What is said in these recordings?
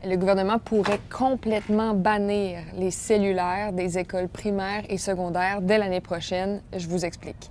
Le gouvernement pourrait complètement bannir les cellulaires des écoles primaires et secondaires dès l'année prochaine. Je vous explique.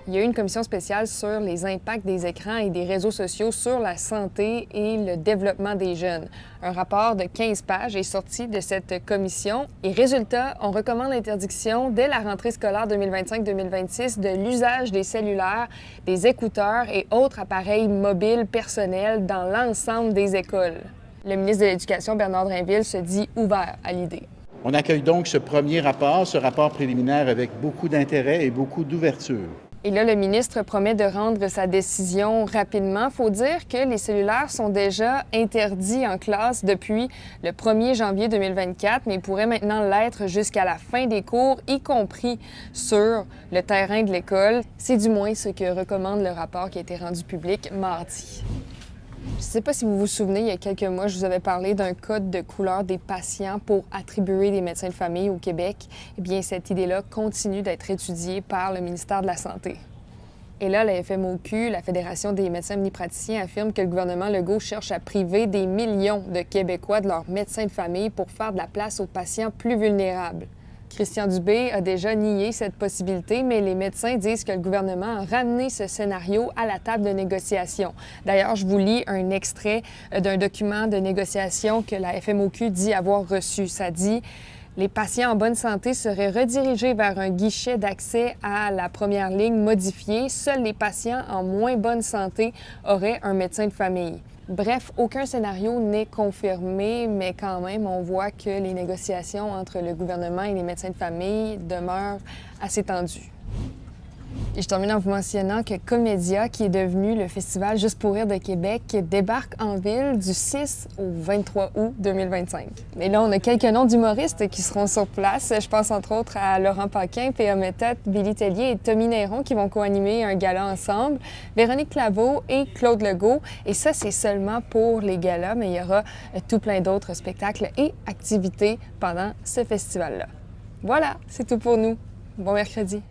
Il y a eu une commission spéciale sur les impacts des écrans et des réseaux sociaux sur la santé et le développement des jeunes. Un rapport de 15 pages est sorti de cette commission et résultat, on recommande l'interdiction dès la rentrée scolaire 2025-2026 de l'usage des cellulaires, des écouteurs et autres appareils mobiles personnels dans l'ensemble des écoles. Le ministre de l'Éducation, Bernard Drinville, se dit ouvert à l'idée. On accueille donc ce premier rapport, ce rapport préliminaire avec beaucoup d'intérêt et beaucoup d'ouverture. Et là, le ministre promet de rendre sa décision rapidement. Il faut dire que les cellulaires sont déjà interdits en classe depuis le 1er janvier 2024, mais ils pourraient maintenant l'être jusqu'à la fin des cours, y compris sur le terrain de l'école. C'est du moins ce que recommande le rapport qui a été rendu public mardi. Je ne sais pas si vous vous souvenez, il y a quelques mois, je vous avais parlé d'un code de couleur des patients pour attribuer des médecins de famille au Québec. Eh bien, cette idée-là continue d'être étudiée par le ministère de la Santé. Et là, la FMOQ, la Fédération des médecins omnipraticiens, affirme que le gouvernement Legault cherche à priver des millions de Québécois de leurs médecins de famille pour faire de la place aux patients plus vulnérables. Christian Dubé a déjà nié cette possibilité, mais les médecins disent que le gouvernement a ramené ce scénario à la table de négociation. D'ailleurs, je vous lis un extrait d'un document de négociation que la FMOQ dit avoir reçu. Ça dit « Les patients en bonne santé seraient redirigés vers un guichet d'accès à la première ligne modifié. Seuls les patients en moins bonne santé auraient un médecin de famille. » Bref, aucun scénario n'est confirmé, mais quand même, on voit que les négociations entre le gouvernement et les médecins de famille demeurent assez tendues. Et je termine en vous mentionnant que Comédia, qui est devenu le festival Juste pour rire de Québec, débarque en ville du 6 au 23 août 2025. Mais là, on a quelques noms d'humoristes qui seront sur place. Je pense entre autres à Laurent Paquin, P.A. Méthode, Billy Tellier et Tommy Néron qui vont co-animer un gala ensemble, Véronique Claveau et Claude Legault. Et ça, c'est seulement pour les galas, mais il y aura tout plein d'autres spectacles et activités pendant ce festival-là. Voilà, c'est tout pour nous. Bon mercredi.